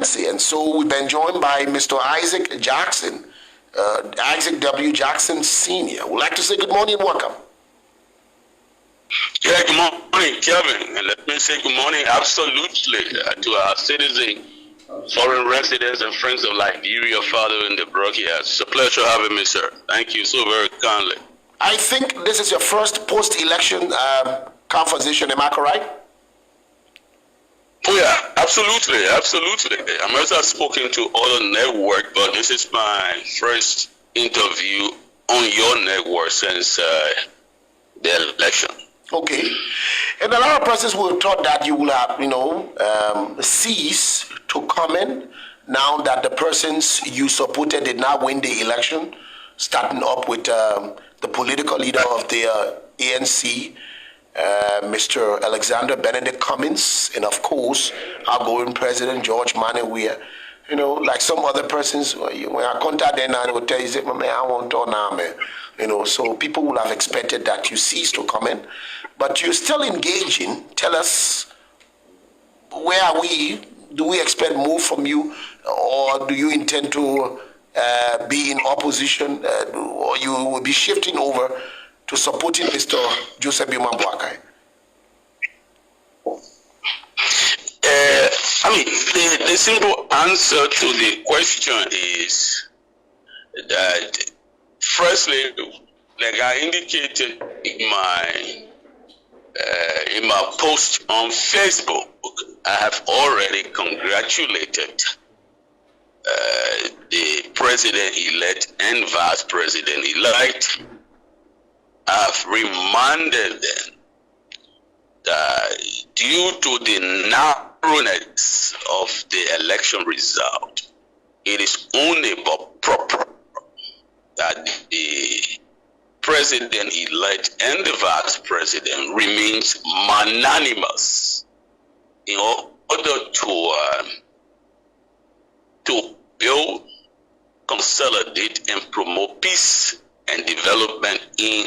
presidency. And so we've been joined by Mr. Isaac Jackson, Isaac W. Jackson Sr. We'd like to say good morning and welcome. Yeah, good morning, Kelvin. And let me say good morning absolutely to our citizens, foreign residents, and friends of Liberia following the broadcast. It's a pleasure having me, sir. Thank you so very kindly. I think this is your first post-election conversation, am I correct? Oh yeah, absolutely, absolutely. I must have spoken to other network, but this is my first interview on your network since the election. Okay. And a lot of persons will have thought that you will have, cease to comment now that the persons you supported did not win the election, starting up with the political leader of the ANC, Mr. Alexander Benedict Cummins, and of course, outgoing President George Manneh Weah. You know, like some other persons, when I contact them, I will tell you, man, I want to now, man. You know, so people will have expected that you cease to comment, but you're still engaging. Tell us, where are we? Do we expect more from you, or do you intend to be in opposition, or you will be shifting over to supporting Mr. Joseph Boakai Boakai? The simple answer to the question is that, firstly, like I indicated in my post on Facebook, I have already congratulated the president-elect and vice president-elect. I've reminded them that due to the narrowness of the election result, it is only but proper that the president-elect and the vice president remains magnanimous in order to build, consolidate, and promote peace and development in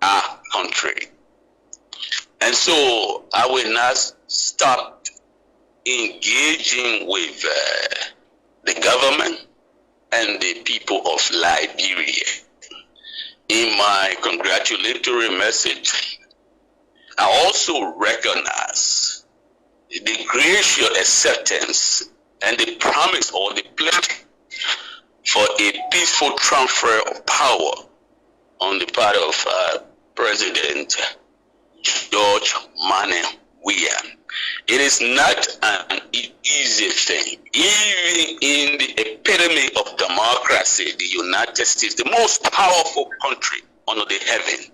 our country. And so I will not stop engaging with the government and the people of Liberia. In my congratulatory message, I also recognize the gracious acceptance and the promise or the pledge for a peaceful transfer of power on the part of President George Manneh Weah. It is not an easy thing. Even in the epitome of democracy, the United States, the most powerful country under the heaven,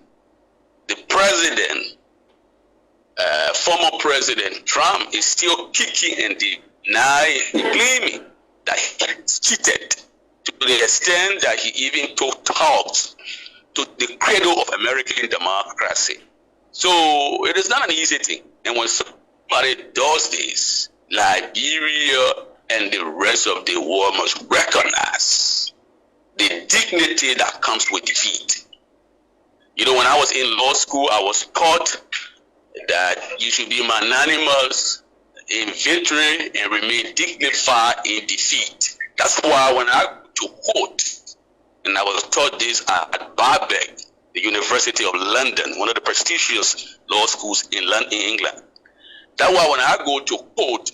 the president, former President Trump, is still kicking and denying, claiming that he cheated to the extent that he even took talks to the cradle of American democracy. So it is not an easy thing. And when somebody does this, Liberia and the rest of the world must recognize the dignity that comes with defeat. You know, when I was in law school, I was taught that you should be magnanimous in victory and remain dignified in defeat. That's why when I go to court, and I was taught this at Birkbeck, the University of London, one of the prestigious law schools in England. That's why when I go to court,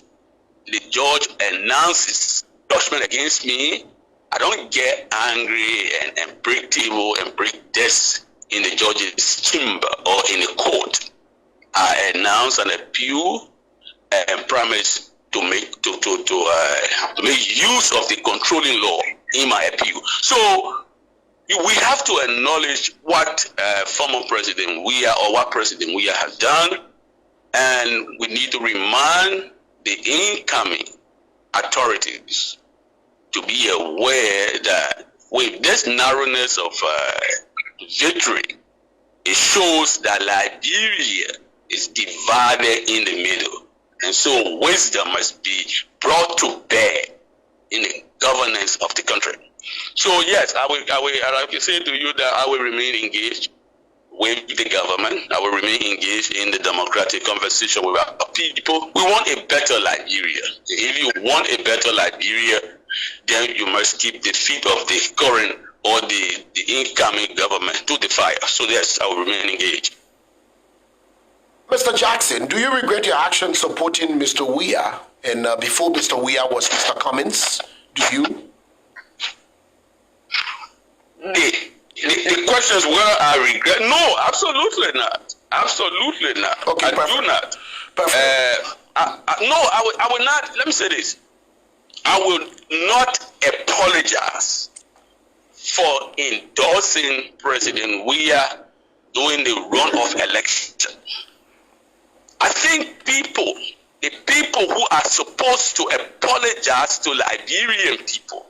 the judge announces judgment against me. I don't get angry and break table and break desks in the judge's chamber or in the court. I announce an appeal and promise to make use of the controlling law in my appeal. So we have to acknowledge what former President Weah or what President Weah has done, and we need to remind the incoming authorities to be aware that with this narrowness of victory, it shows that Liberia is divided in the middle. And so wisdom must be brought to bear in the governance of the country. So yes, I will say to you that I will remain engaged with the government. I will remain engaged in the democratic conversation with our people. We want a better Liberia. If you want a better Liberia, then you must keep the feet of the current or the incoming government to the fire. So yes, I will remain engaged. Mr. Jackson, do you regret your action supporting Mr. Weah? And before Mr. Weah was Mr. Cummins, do you? The questions where I regret? No, absolutely not. Absolutely not. Okay, I perfect. do not. Perfect. I will not. Let me say this. I will not apologize for endorsing President Weah during the runoff election. I think the people who are supposed to apologize to Liberian people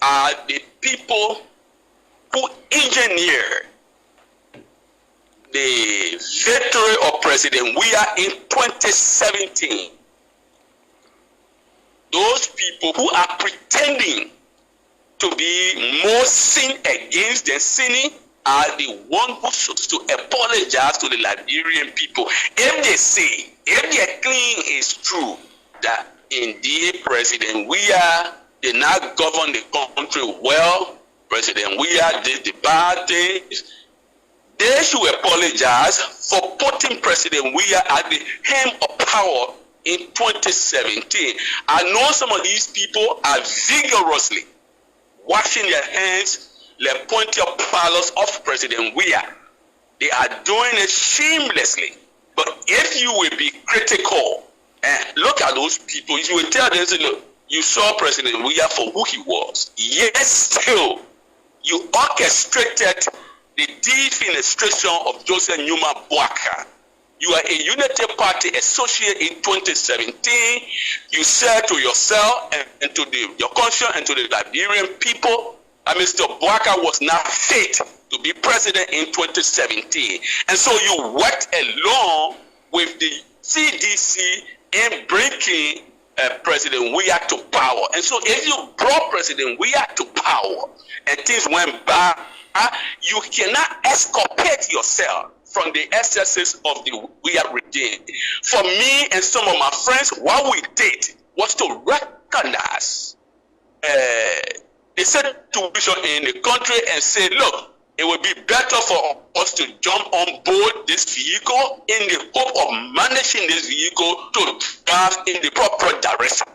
are the people who engineered the victory of President Weah in 2017. Those people who are pretending to be more sin against than sinning are the ones who should to apologize to the Liberian people. If their claim is true, that indeed President Weah did not govern the country well, President Weah did the bad things, they should apologize for putting President Weah at the helm of power in 2017. I know some of these people are vigorously washing their hands, like pointing palace of President Weah. They are doing it shamelessly. But if you will be critical and look at those people, you will tell them, look, you saw President Weah for who he was. Yes, still, you orchestrated the defenestration of Joseph Numa Boaka. You are a Unity Party associate in 2017. You said to yourself and to your conscience and to the Liberian people, Mr. Boaka was not fit to be president in 2017. And so you worked along with the CDC in bringing President Weah to power. And so if you brought President Weah to power and things went bad, you cannot exculpate yourself from the excesses of the Weah regime. For me and some of my friends, what we did was to recognize the situation in the country and say, look, it would be better for us to jump on board this vehicle in the hope of managing this vehicle to drive in the proper direction.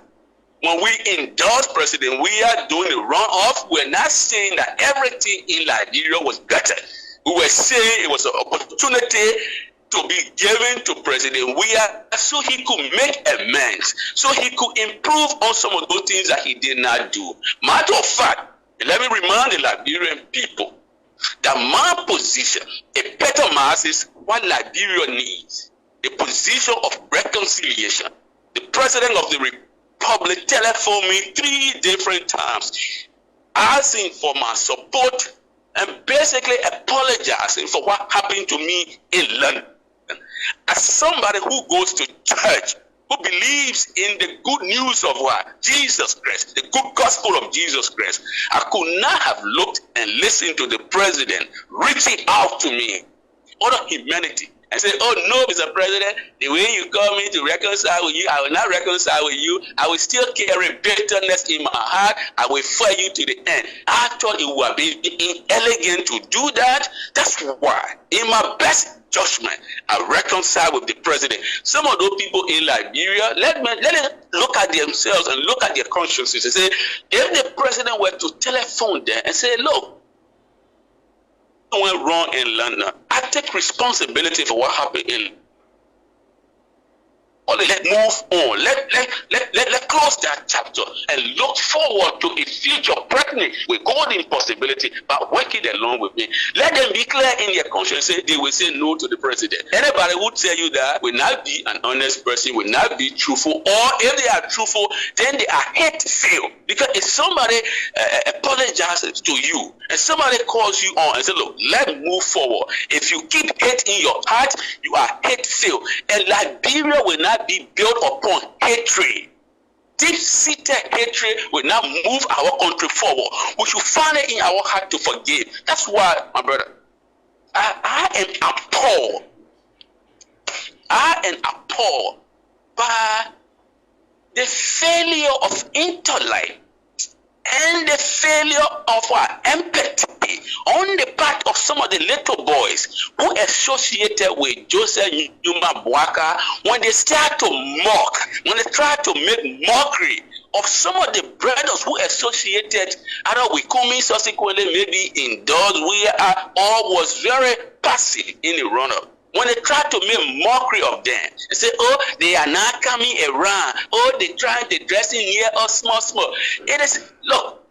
When we endorsed President Weah during the runoff, we're not saying that everything in Liberia was better. We were saying it was an opportunity to be given to President Weah so he could make amends, so he could improve on some of those things that he did not do. Matter of fact, let me remind the Liberian people that my position, a better mass, is what Liberia needs. The position of reconciliation. The President of the Republic telephoned me 3 different times, asking for my support and basically apologizing for what happened to me in London. As somebody who goes to church, who believes in the good news of what? Jesus Christ, the good gospel of Jesus Christ, I could not have looked and listened to the president reaching out to me out of humanity and say, oh no, Mr. President, the way you call me to reconcile with you, I will not reconcile with you. I will still carry bitterness in my heart. I will fight you to the end. I thought it would be inelegant to do that. That's why, in my best judgment, I reconcile with the president. Some of those people in Liberia, let them look at themselves and look at their consciences and say, if the president were to telephone them and say, look, went wrong in London, I take responsibility for what happened in. Let's move on. Let close that chapter and look forward to a future pregnant with golden possibility by working along with me. Let them be clear in their conscience. They will say no to the president. Anybody who tell you that will not be an honest person, will not be truthful, or if they are truthful, then they are hate-filled. Because if somebody apologizes to you and somebody calls you on and say, look, let's move forward. If you keep hate in your heart, you are hate-filled. And Liberia will not be built upon hatred. Deep-seated hatred will not move our country forward. We should find it in our heart to forgive. That's why, my brother, I am appalled. I am appalled by the failure of intellect and the failure of our empathy on the part of some of the little boys who associated with Joseph Numa Boaka when they start to mock, when they try to make mockery of some of the brothers who associated either with Kumi, subsequently maybe in those we are, or was very passive in the run-up. When they try to make mockery of them, they say, oh, they are not coming around. Oh, they try to dress in here, oh, small. It is, look,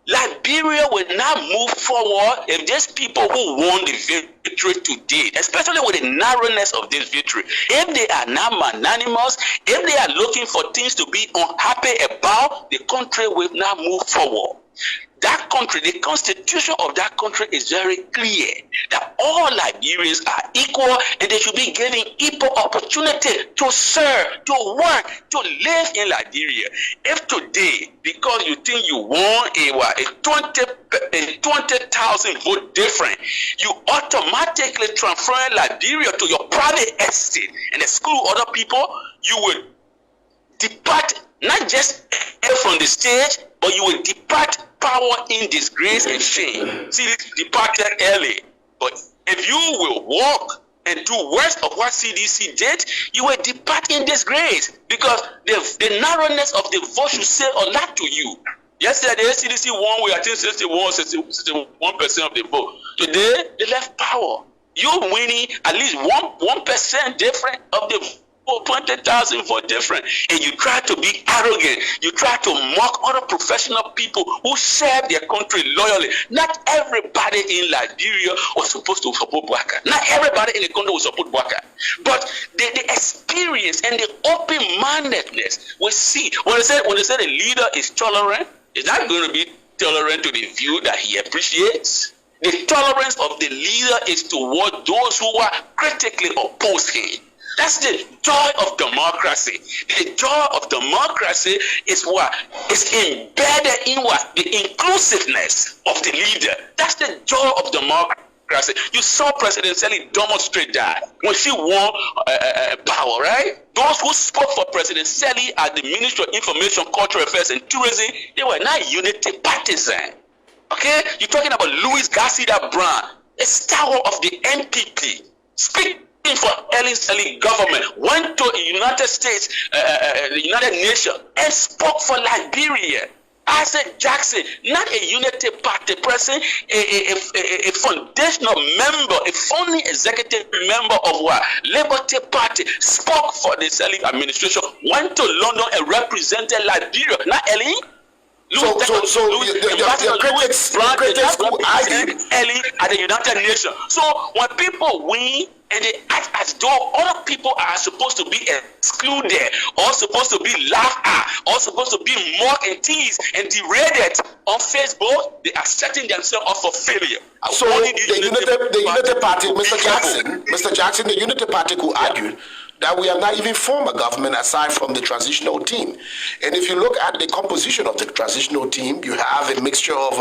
Liberia will not move forward if these people who won the victory today, especially with the narrowness of this victory, if they are not magnanimous, if they are looking for things to be unhappy about, the country will not move forward. That country, the constitution of that country is very clear that all Liberians are equal and they should be given equal opportunity to serve, to work, to live in Liberia. If today, because you think you won a 20,000 vote difference, you automatically transfer Liberia to your private estate and exclude other people, you will depart not just from the stage, but you will depart power in disgrace and shame. See, departed early. But if you will walk and do worse of what CDC did, you will depart in disgrace, because the narrowness of the vote should say a lot to you. Yesterday, CDC won with, I think, 61% of the vote. Today, they left power. You're winning at least 1% different of the vote. 20,000 for different, and you try to be arrogant, you try to mock other professional people who serve their country loyally. Not everybody in Liberia was supposed to support Boaka. Not everybody in the country will support Boaka. But the experience and the open-mindedness we see when they say the leader is tolerant, is not going to be tolerant to the view that he appreciates. The tolerance of the leader is toward those who are critically opposed him. That's the joy of democracy. The joy of democracy is what is embedded in what? The inclusiveness of the leader. That's the joy of democracy. You saw President Sally demonstrate that when she won power, right? Those who spoke for President Sally at the Ministry of Information, Cultural Affairs and Tourism, they were not unity partisan. Okay? You're talking about Louis Garcia Brown, a stalwart of the NPP. Speak for Ellen Sally government, went to the United States, the United Nations, and spoke for Liberia. Isaac Jackson, not a unity party person, a foundational member, a founding executive member of what? Liberty Party, spoke for the Sally administration, went to London and represented Liberia. Not Ellen. Your critics who argue Ellie at the United Nations. So when people win and they act as though other people are supposed to be excluded, or supposed to be laughed at, or supposed to be mocked and teased and derated on Facebook, they are setting themselves up for failure. So the Unity Party, Mr. Jackson, the Unity Party who argued that we have not even formed a government aside from the transitional team. And if you look at the composition of the transitional team, you have a mixture of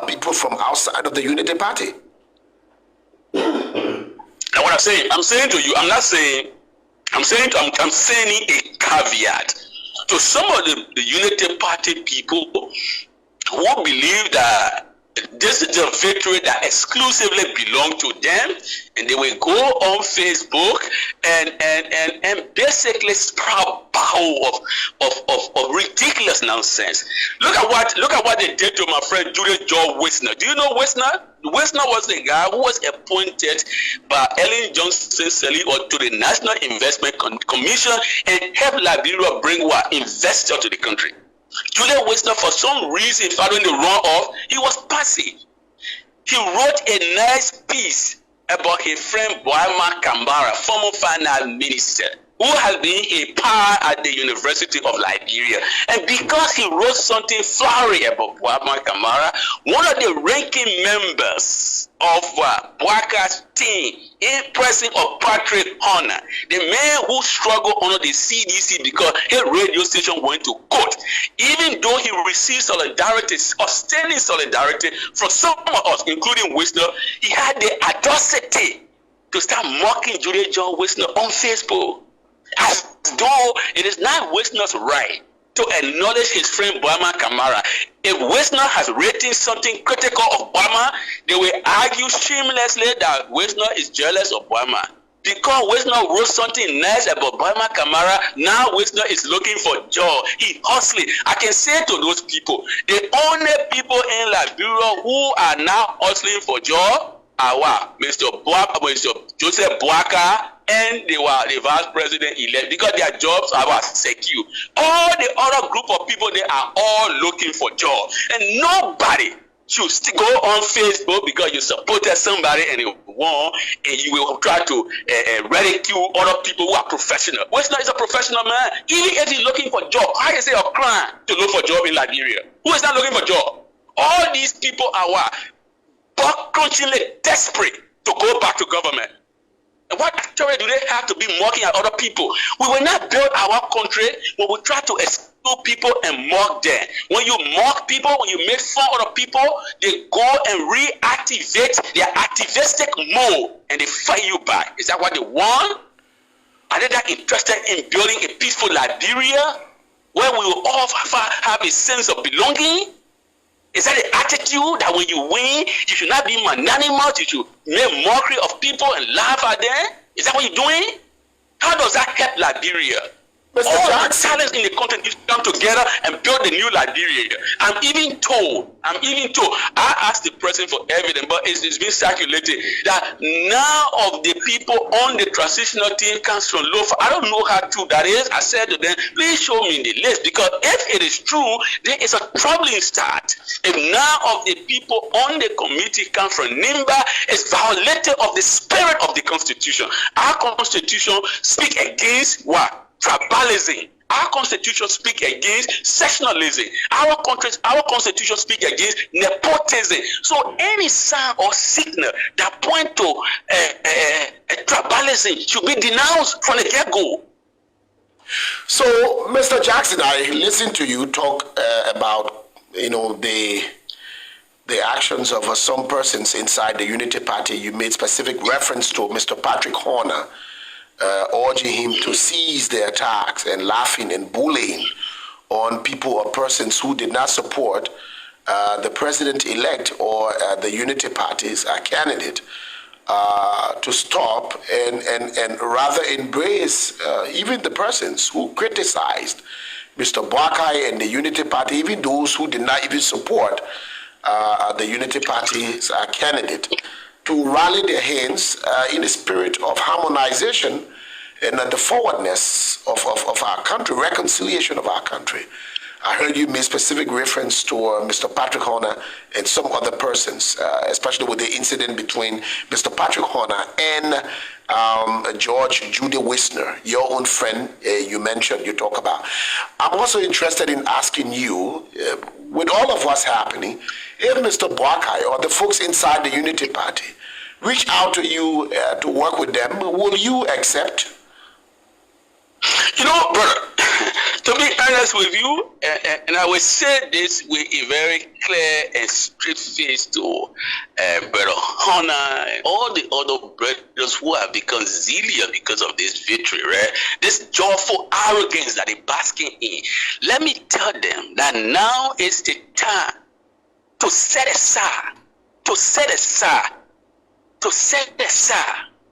people from outside of the Unity Party. Now what I'm saying to you, I'm saying a caveat to some of the Unity Party people who believe that this is a victory that exclusively belongs to them, and they will go on Facebook and basically sprout bow of ridiculous nonsense. Look at what they did to my friend Julius George Wisner. Do you know Wisner? Wisner was the guy who was appointed by Ellen Johnson Sirleaf to the National Investment Commission and helped Liberia bring what? Investors to the country. Julius Wisner, for some reason, following the runoff, he was passive. He wrote a nice piece about his friend Boama Kambara, former finance minister, who has been a power at the University of Liberia. And because he wrote something flowery about Boama Kambara, one of the ranking members of Bwaka's team in person of Patrick Horner, the man who struggled under the CDC because his radio station went to court. Even though he received solidarity, outstanding solidarity from some of us, including Wisner, he had the audacity to start mocking Julia John Wisner on Facebook, as though it is not Wisner's right to acknowledge his friend Bwama Kamara. If Wisner has written something critical of Bwama, they will argue shamelessly that Wisner is jealous of Bwama. Because Wisner wrote something nice about Bwama Kamara, now Wisner is looking for job. He hustling. I can say to those people, the only people in Liberia who are now hustling for job are Mr. Joseph Bwaka and they were the vice president elect, because their jobs are secure. All the other group of people, they are all looking for jobs, and nobody should go on Facebook because you supported somebody and you won, and you will try to ridicule other people who are professional. Wisner is a professional man. Even if he's looking for job, how is it a crime to look for job in Liberia? Who is not looking for job? All these people are what? Buck-crunchingly desperate to go back to government. And what actually do they have to be mocking at other people? We will not build our country when we try to exclude people and mock them. When you mock people, when you make fun of other people, they go and reactivate their activistic mode and they fight you back. Is that what they want? Are they that interested in building a peaceful Liberia where we will all have a sense of belonging? Is that the attitude that when you win, you should not be magnanimous, you should make mockery of people and laugh at them? Is that what you're doing? How does that help Liberia? Mr. All the Jackson. talents in the country need to come together and build the new Liberia. I'm even told, I asked the president for evidence, but it's been circulated that none of the people on the transitional team comes from Lofa. I don't know how true that is. I said to them, please show me the list, because if it is true, there is a troubling start. If none of the people on the committee come from Nimba, it's violated of the spirit of the Constitution. Our Constitution speaks against what? Tribalism. Our Constitution speaks against sectionalism. Our Constitution speaks against nepotism. So any sign or signal that point to tribalism should be denounced from the get-go. So, Mr. Jackson, I listened to you talk about, the actions of some persons inside the Unity Party. You made specific reference to Mr. Patrick Horner, urging him to cease the attacks and laughing and bullying on people or persons who did not support the president-elect or the Unity Party's candidate, to stop and rather embrace even the persons who criticized Mr. Bwakai and the Unity Party, even those who did not even support the Unity Party's candidate, to rally their hands in the spirit of harmonization and the forwardness of our country, reconciliation of our country. I heard you make specific reference to Mr. Patrick Horner and some other persons, especially with the incident between Mr. Patrick Horner and George Judy Wisner, your own friend you talk about. I'm also interested in asking you, with all of what's happening, if Mr. Bwakai or the folks inside the Unity Party reach out to you to work with them, will you accept? Brother, to be honest with you, and I will say this with a very clear and straight face to Brother Horner and all the other brothers who have become zealous because of this victory, right? This joyful arrogance that they're basking in. Let me tell them that now is the time to set aside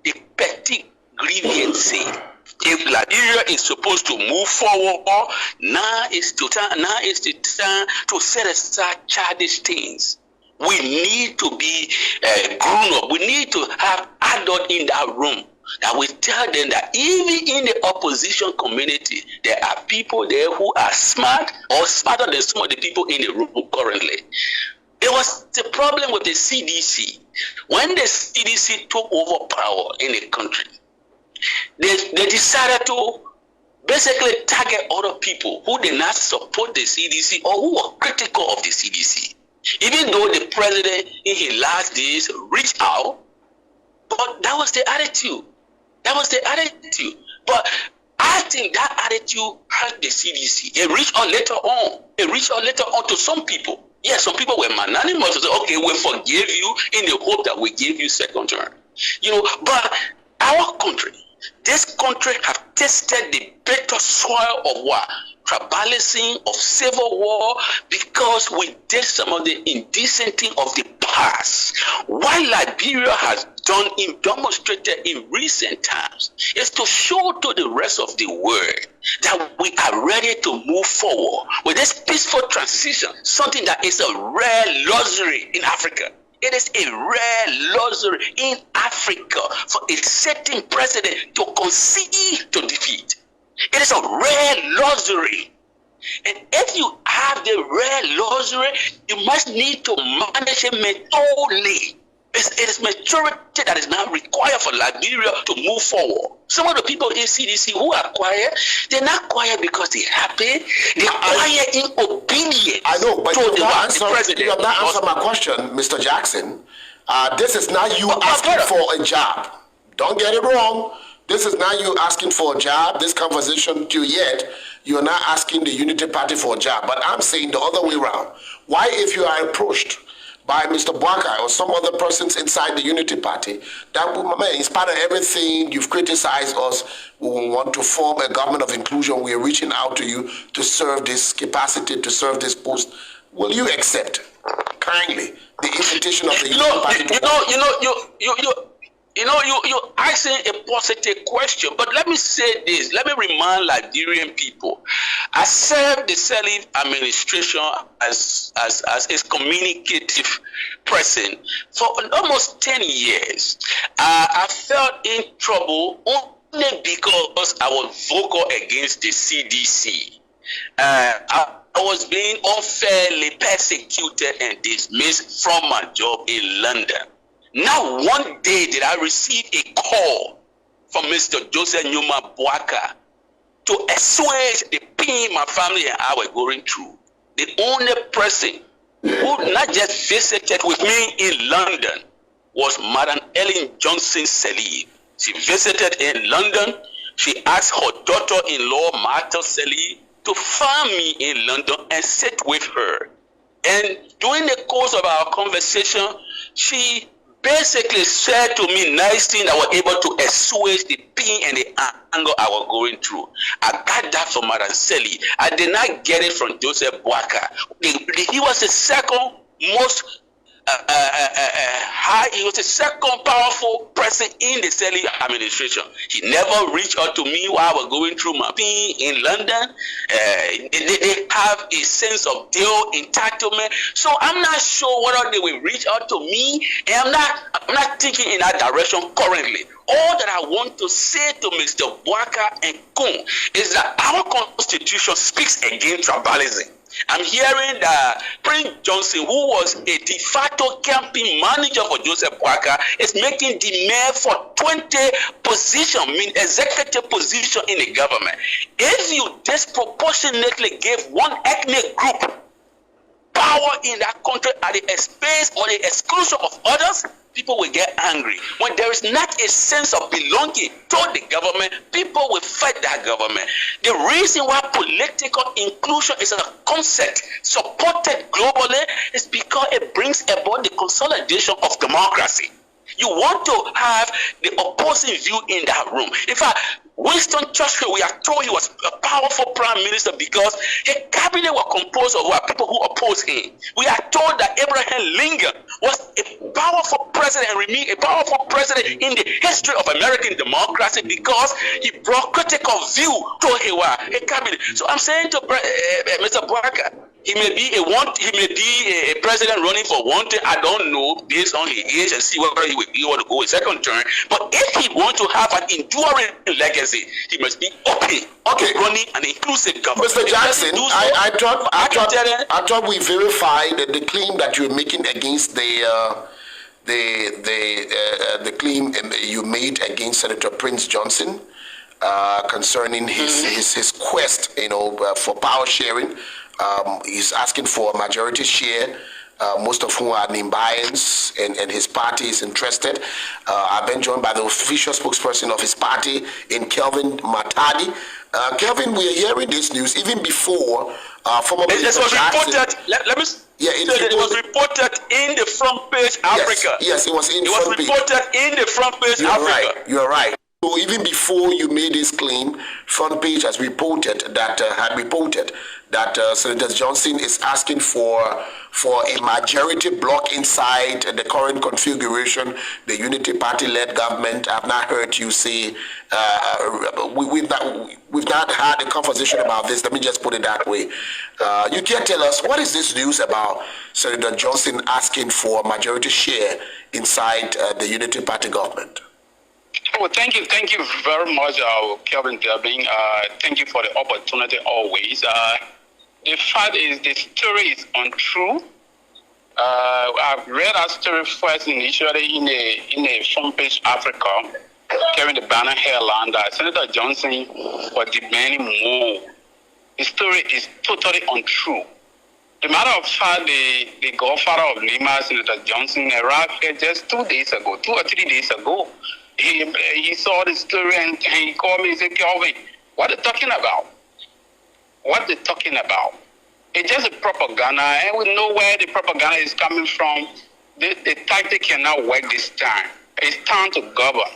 the petty grievances. If Liberia is supposed to move forward, now is the time to set aside childish things. We need to be grown up. We need to have adults in that room that will tell them that even in the opposition community, there are people there who are smart or smarter than some of the people in the room currently. There was the problem with the CDC. When the CDC took over power in the country, they decided to basically target other people who did not support the CDC or who were critical of the CDC. Even though the president in his last days reached out, but that was the attitude. That was the attitude. But I think that attitude hurt the CDC. It reached out later on. It reached out later on to some people. Yes, some people were magnanimous to say, okay, we forgive you in the hope that we give you second term. But our country, this country have tasted the bitter soil of what? Tribalism, of civil war, because we did some of the indecent thing of the past. What Liberia has demonstrated in recent times is to show to the rest of the world that we are ready to move forward with this peaceful transition, something that is a rare luxury in Africa. It is a rare luxury in Africa for a certain president to concede to defeat. It is a rare luxury. And if you have the rare luxury, you must need to manage it maturely. It is maturity that is now required for Liberia to move forward. Some of the people in CDC who are quiet, they're not quiet because they're happy. They're quiet in obedience. I know, but to you have president. You have not answered my question, Mr. Jackson. This is not you asking for a job. Don't get it wrong. This is not you asking for a job. This conversation to yet, you're not asking the Unity Party for a job. But I'm saying the other way around. Why, if you are approached by Mr. Bwaka or some other persons inside the Unity Party, that, in spite of everything you've criticized us, we want to form a government of inclusion, we're reaching out to you to serve this capacity, to serve this post, will you accept kindly the invitation of the Unity Party? You're asking a positive question, but let me say this. Let me remind Liberian people. I served the Sirleaf administration as a communicative person for almost 10 years. I felt in trouble only because I was vocal against the CDC. I was being unfairly persecuted and dismissed from my job in London. Now, one day did I receive a call from Mr. Joseph Nyuma Bwaka to assuage the pain my family and I were going through. The only person who not just visited with me in London was Madam Ellen Johnson Sirleaf. She visited in London. She asked her daughter-in-law, Martha Sirleaf, to find me in London and sit with her. And during the course of our conversation, she basically said to me nice things that were able to assuage the pain and the anger I was going through. I got that from Madam Sirleaf. I did not get it from Joseph Bwaka. He was the second most he was the second powerful person in the Sirleaf administration. He never reached out to me while I was going through my pain in London. They have a sense of their entitlement. So I'm not sure whether they will reach out to me. And I'm not thinking in that direction currently. All that I want to say to Mr. Bwaka and Kun is that our constitution speaks against tribalism. I'm hearing that Prince Johnson, who was a de facto campaign manager for Joseph Bwaka, is making demand for 20 position, executive position in the government. If you disproportionately give one ethnic group power in that country at the expense or the exclusion of others, people will get angry. When there is not a sense of belonging to the government, people will fight that government. The reason why political inclusion is a concept supported globally is because it brings about the consolidation of democracy. You want to have the opposing view in that room. In fact, Winston Churchill, we are told he was a powerful prime minister because his cabinet was composed of people who opposed him. We are told that Abraham Lincoln was a powerful president and remained a powerful president in the history of American democracy because he brought critical view to his cabinet. So I'm saying to Mr. Bwaka, he may be a president running for one thing. I don't know based on his age and see whether he want to go a second term. But if he wants to have an enduring legacy, he must be open to running an inclusive government. Mr. Jackson, I thought we verified the claim that you're making against the claim you made against Senator Prince Johnson concerning his quest, for power sharing. He's asking for a majority share most of whom are Nimbayans, and his party is interested. I've been joined by the official spokesperson of his party in Kelvin Matadi. Kelvin, we are hearing this news even before former Minister Jackson. Let me. Yeah, it was reported in the front page Africa. Yes, it was in the front page. It was reported in the front page Africa. Right, you're right. So even before you made this claim, front page has reported that Senator Johnson is asking for a majority block inside the current configuration, the Unity Party-led government. I've not heard you say we've not had a conversation about this. Let me just put it that way. You can tell us, what is this news about Senator Johnson asking for a majority share inside the Unity Party government? Well, thank you very much, Kelvin Demey. Thank you for the opportunity always. The fact is, the story is untrue. I've read that story first initially in a front page Africa, carrying the banner headline that Senator Johnson was demanding more. The story is totally untrue. The matter of fact, the godfather of Lima, Senator Johnson, arrived here just 2 or 3 days ago. He saw the story and he called me and said, Kelvin, what are they talking about? What they're talking about? It's just a propaganda, and we know where the propaganda is coming from. The tactic cannot work this time. It's time to govern.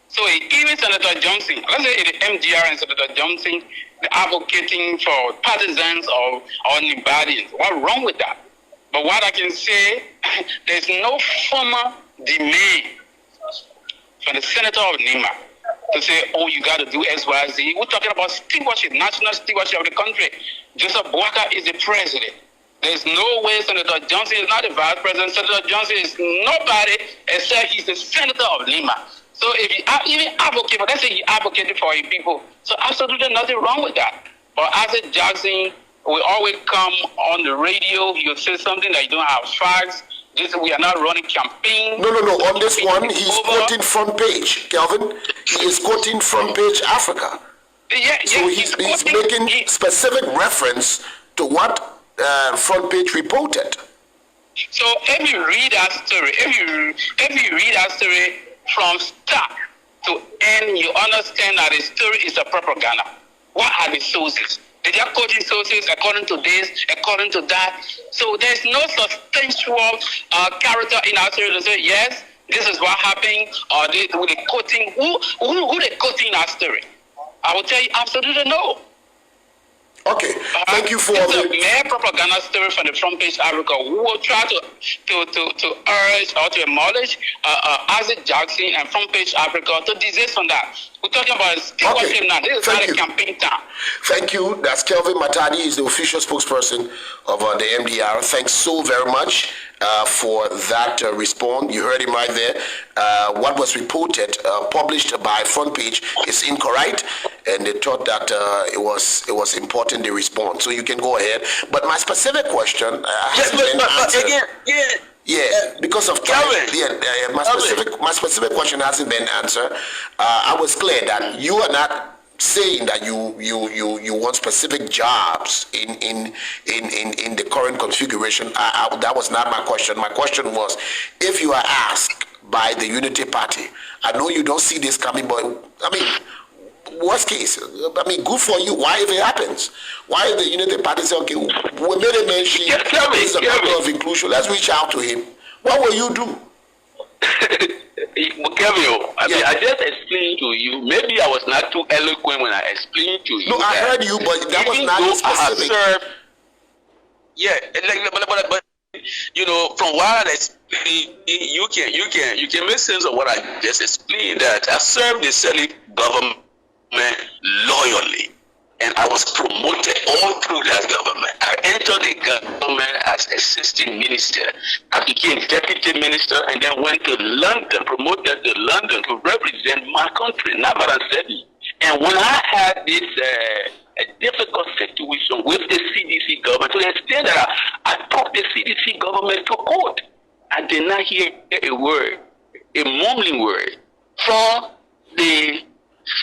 So even Senator Johnson, let's say the MGR and Senator Johnson, they're advocating for partisans or Nibadians. What's wrong with that? But what I can say, there's no former demand from the senator of Nima to say, oh, you got to do X, Y, Z. We're talking about stewardship, national stewardship of the country. Joseph Boakai is the president. There's no way Senator Johnson is not the vice president. Senator Johnson is nobody except he's the senator of Lima. So if you even advocate, let's say he advocated for his people, so absolutely nothing wrong with that. But Atty Jackson will always come on the radio. He'll say something that you don't have facts. We are not running campaign. No. On this one, he's quoting front page, Kelvin. He is quoting front page Africa. So he's making specific reference to what front page reported. So if you read that story, if you read that story from start to end, you understand that the story is a propaganda. What are the sources? They are quoting sources according to this, according to that. So there's no substantial character in our story to say, yes, this is what happened, or they quoting. Who they quoting in our story? I will tell you absolutely no. Okay, thank you for the mere propaganda story from the front page Africa. We will try to urge or to acknowledge Atty Jackson and front page Africa to desist from that. We're talking about stewardship now. This is not a campaign time. Thank you. That's Kelvin Matadi. He's the official spokesperson of the MDR. Thanks so very much for that response. You heard him right there. What was reported, published by front page, is incorrect, and they thought that it was important they respond. So you can go ahead. But my specific question hasn't been answered. Yeah, because of time. My specific question hasn't been answered. I was clear that you are not saying that you want specific jobs in the current configuration. That was not my question. My question was, if you are asked by the Unity Party, I know you don't see this coming, but I mean, worst case, I mean, good for you. Why if it happens? Why if the Unity Party say, okay, we made a mention, he's a member of inclusion, let's reach out to him. What will you do? Kelvin, I just explained to you. Maybe I was not too eloquent when I explained to you. No, I heard you, but that was not specific. But you know, from what I explained, you can make sense of what I just explained. That I served the Select government loyally, and I was promoted all through that government. I entered the government as assistant minister. I became deputy minister and then went to London, promoted to London to represent my country, Nabaran. And when I had this a difficult situation with the CDC government, to the extent that I took the CDC government to court, I did not hear a word, a mumbling word from the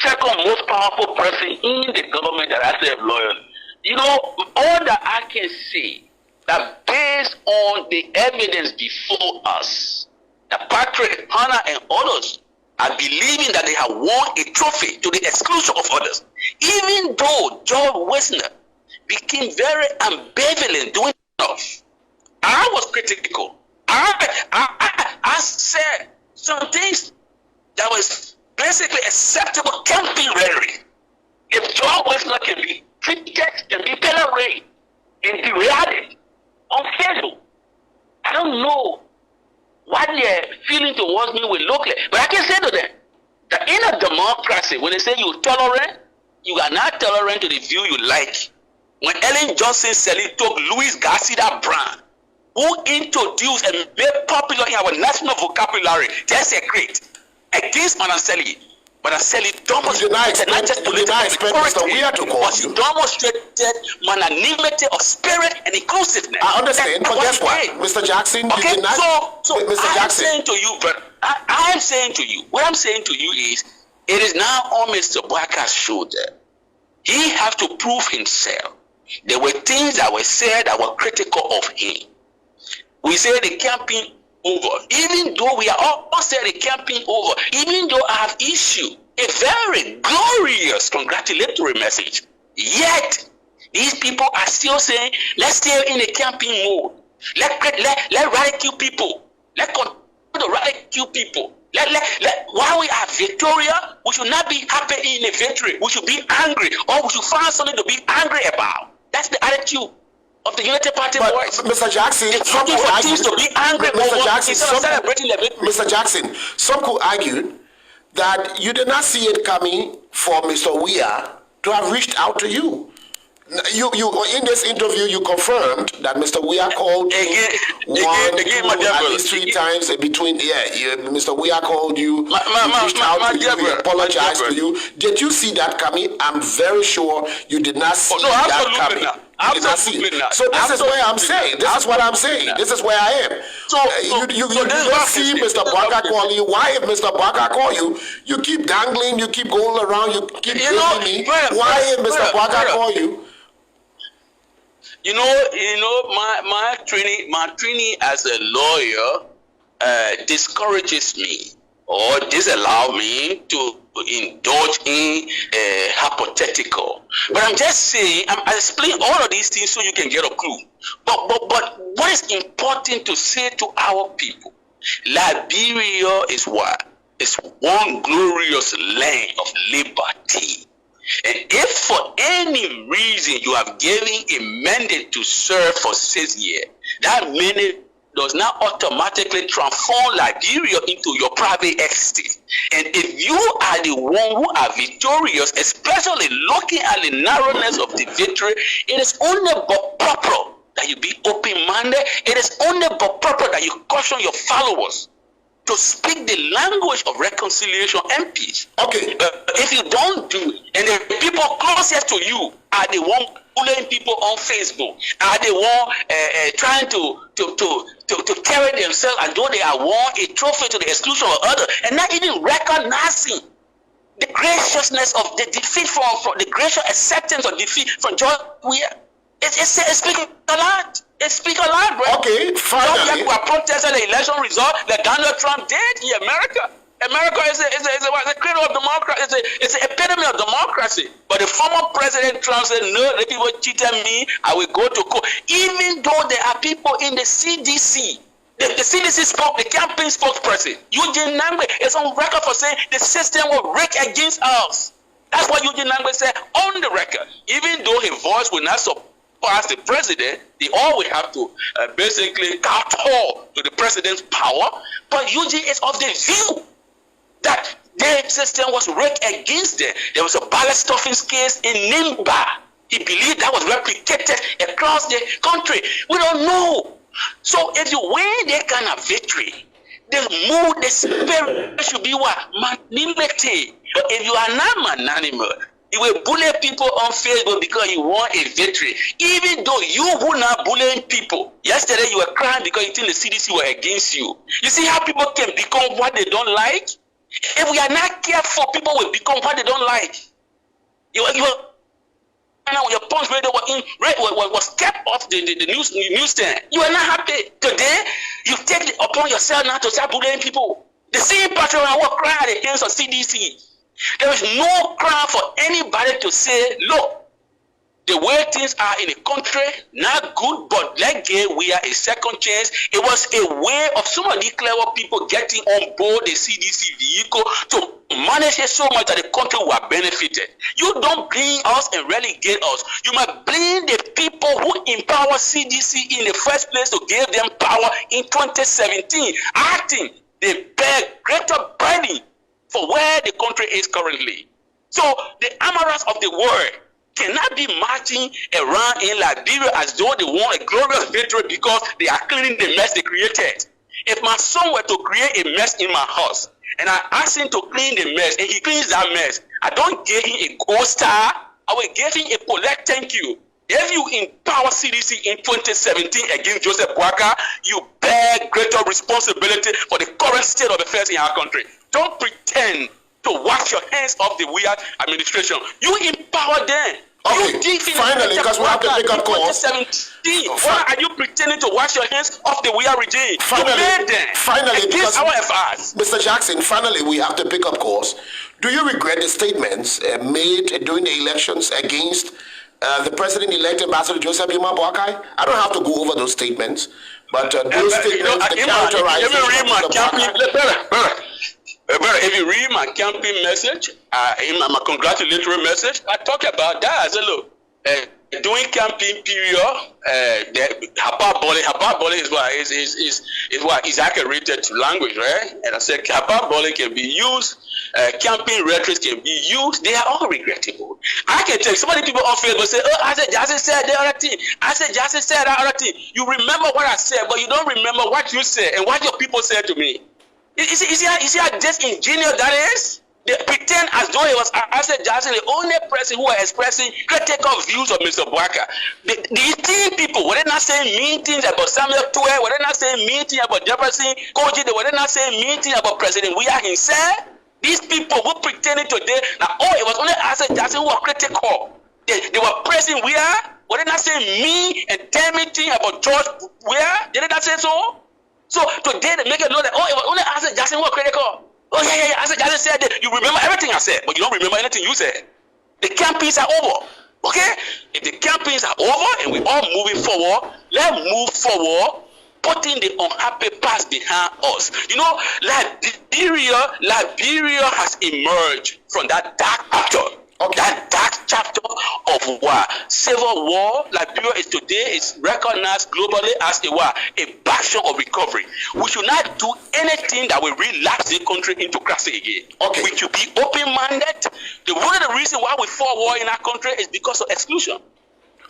second most powerful person in the government that I serve loyally. You know, all that I can say that based on the evidence before us, that Patrick, Hannah, and others are believing that they have won a trophy to the exclusion of others. Even though George Wisner became very ambivalent doing stuff, I was critical. I said some things that was basically acceptable campaign rhetoric. If George Wisner can be treated and be tolerated and derailed on Facebook, I don't know what their feeling towards me will look like. But I can say to them that in a democracy, when they say you're tolerant, you are not tolerant to the view you like. When Ellen Johnson Sirleaf took Louis Garcia Brown, who introduced and made popular in our national vocabulary, desecrate against Madam Sirleaf. Madam Sirleaf demonstrated not just political authority, but she demonstrated magnanimity of spirit and inclusiveness. I understand, but guess what, Mr. Jackson? Okay, you did not. So Mr. Jackson, I'm saying to you, but I'm saying to you, what I'm saying to you is, it is now on Mr. Bwaka's shoulder. He has to prove himself. There were things that were said that were critical of him. We say the campaign over. Even though we are all said the campaign over, even though I have issued a very glorious congratulatory message, yet these people are still saying, let's stay in the campaign mode. Let ridicule people. Let continue to ridicule people. While we are Victoria, we should not be happy in a victory. We should be angry, or we should find something to be angry about. That's the attitude of the United Party boys. Mr. Jackson, some could argue, to be angry Mr. Jackson, Mr. Jackson, some could argue that you did not see it coming for Mr. Weah to have reached out to you. You in this interview you confirmed that Mr. Weah called you at least 3 times between. Mr. Weah called you, reached out to you, he apologized to you. Did you see that coming? I'm very sure you did not see that coming. So this is where I'm saying. This is what I'm saying. This is where I am. So you don't see Mr. Bwaka call you. Why, if Mr. Bwaka call you, you keep dangling, you keep going around, you keep telling me? Why, if Mr. Bwaka call you? You know, my training as a lawyer discourages me or disallow me to indulge in hypothetical. But I'm just saying, I explain all of these things so you can get a clue. But what is important to say to our people? Liberia is what? It's one glorious land of liberty. And if for any reason you have given a mandate to serve for 6 years, that mandate does not automatically transform Liberia into your private estate. And if you are the one who are victorious, especially looking at the narrowness of the victory, it is only but proper that you be open-minded. It is only but proper that you caution your followers to speak the language of reconciliation and peace. Okay. If you don't do it, and the people closest to you are the one bullying people on Facebook, are the one trying to carry themselves as though they are won a trophy to the exclusion of others, and not even recognizing the graciousness of the defeat from the gracious acceptance of defeat from George Weah. It speaks a lot. It speaks a lot, bro. Okay, finally. We are protesting the election result that Donald Trump did in America. America is a cradle of democracy. It's an epitome of democracy. But the former President Trump said, no, the people cheated me. I will go to court. Even though there are people in the CDC. The CDC spoke, the campaign spokesperson, Eugene Nangbe, is on record for saying the system will rigged against us. That's what Eugene Nangbe said on the record. Even though his voice will not support as the president, they all will have to basically kowtow to the president's power. But Eugene is of the view that their system was rigged against them. There was a ballot stuffing case in Nimba. He believed that was replicated across the country. We don't know. So if you win that kind of victory, the mood, the spirit should be what? Magnanimity. But if you are not magnanimous, you will bully people on Facebook because you want a victory. Even though you were not bullying people. Yesterday you were crying because you think the CDC were against you. You see how people can become what they don't like? If we are not careful, people will become what they don't like. You Ghana when your punch radio was kept off the newsstand. You are not happy. Today, you take it upon yourself now to start bullying people. The same pattern will cry at the hands of CDC. There is no cry for anybody to say, look, the way things are in the country, not good, but let's give we are a second chance. It was a way of some of the clever people getting on board the CDC vehicle to manage it so much that the country will have benefited. You don't blame us and relegate us. You must blame the people who empower CDC in the first place to give them power in 2017. Acting, they beg greater burden for where the country is currently. So the amoras of the world cannot be marching around in Liberia as though they want a glorious victory because they are cleaning the mess they created. If my son were to create a mess in my house and I ask him to clean the mess and he cleans that mess, I don't give him a gold star, I will give him a polite thank you. If you empower CDC in 2017 against Joseph Boakai, you bear greater responsibility for the current state of affairs in our country. Don't pretend to wash your hands off the weird administration. You empower them. Okay, finally, because we have to pick up calls. Why are you pretending to wash your hands off the weird regime? Finally, because our efforts. Mr. Jackson, finally, we have to pick up calls. Do you regret the statements made during the elections against the president-elect Ambassador Joseph Boakai? I don't have to go over those statements, but those statements, the characterization. If you read my campaign message, my congratulatory message, I talk about that. I said, look, during campaign period, the hyperbole is what is accurate to language, right? And I said hyperbole can be used, campaign rhetoric can be used. They are all regrettable. I can tell you, so many people on Facebook say, oh, I said Jackson said the other thing. I said Jackson said that other thing. You remember what I said, but you don't remember what you said and what your people said to me. You see how disingenuous that is? They pretend as though it was Asset Jackson, the only person who are expressing critical views of Mr. Boakai. These people, were they not saying mean things about Samuel Tuer? Were they not saying mean things about Jefferson Koji? Were they not saying mean things about President Weah himself? These people who pretended today, now, oh, it was only Asset Jackson who were critical. They were praising Weah. Were they not saying mean and tell me things about George Weah? Did they not say so? So today they make it know that, oh, it was only Asset Jackson who was critical. Oh, yeah, Asset Jackson said that. You remember everything I said, but you don't remember anything you said. The campaigns are over, okay? If the campaigns are over and we're all moving forward, let's move forward, putting the unhappy past behind us. You know, Liberia has emerged from that dark chapter. Okay. That dark chapter of war, civil war. Liberia is today is recognized globally as a bastion of recovery. We should not do anything that will relapse the country into crazy again. Okay. We should be open-minded. One of the reasons why we fought war in our country is because of exclusion.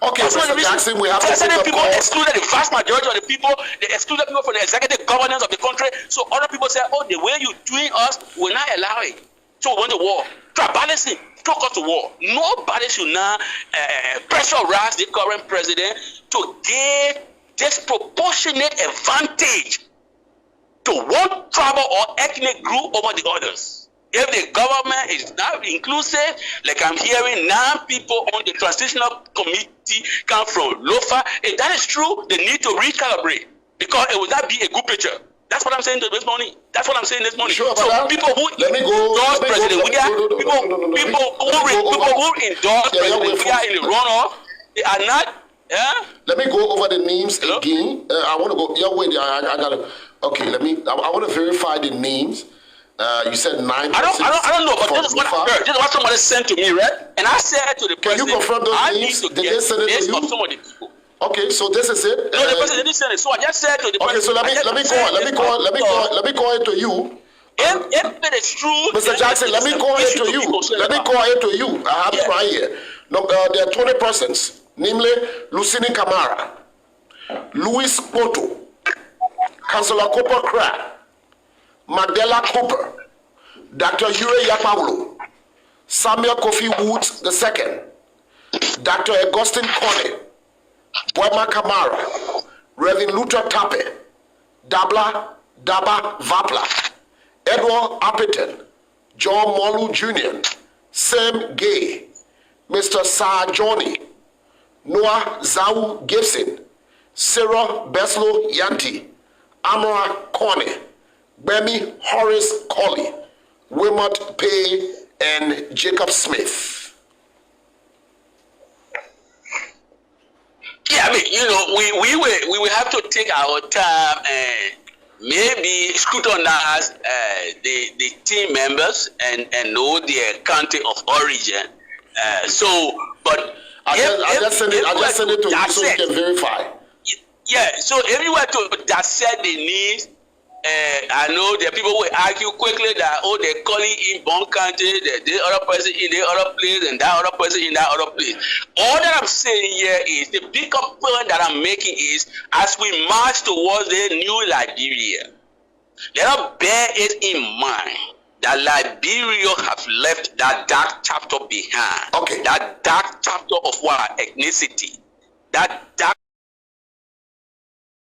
Okay, Mr. Jackson, we have to pick up people excluded the vast majority of the people. They excluded people from the executive governance of the country. So other people say, oh, the way you're doing us, we're not allowing. So we want the war. Tribalism took us to war. Nobody should now pressurize the current president to give disproportionate advantage to one tribal or ethnic group over the others. If the government is now inclusive, like I'm hearing now people on the transitional committee come from Lofa, if that is true, they need to recalibrate because it will not be a good picture. That's what I'm saying this morning. That's what I'm saying this morning. Sure, so people who endorse President Weah, people who endorse President Weah in the runoff, they are not. Yeah. Let me go over the names again. I want to go. Yeah, wait. I gotta. Okay. I want to verify the names. You said 9. I don't know, but this is what I heard. This is what somebody sent to me, right? And I said to the president, can you confirm those I names? need to get this of some of the people. Okay, so this is it. No, the president didn't send it. So I just said to the president. Okay, so let me call it to you. If it is true, Mr. Jackson, let me call it to you. Let me call it to you. I have it right here. No, there are 20 persons, namely Lucini Camara, Luis Poto, Councillor Cooper Crab, Mandela Cooper, Dr. Ure Yapaulo, Samuel Kofi Woods II, Dr. Augustine Kone, Boema Kamara, Reverend Luther Tape, Daba Vapla, Edward Appleton, John Molu Jr., Sam Gay, Mr. Sir Johnny, Noah Zau Gibson, Sarah Beslow Yanti, Amora Corney, Bemi Horace Colley, Wilmot Pay, and Jacob Smith. Yeah, I mean, we will have to take our time and maybe scrutinize the team members and know their country of origin. But I just send it to you so you can verify. Yeah, so if you were to dissect the needs, I know there are people who will argue quickly that, oh, they're calling in one country, the other person in the other place, and that other person in that other place. All that I'm saying here is, the bigger point that I'm making is, as we march towards the new Liberia, let us bear it in mind that Liberia have left that dark chapter behind. Okay. That dark chapter of what? Ethnicity. That dark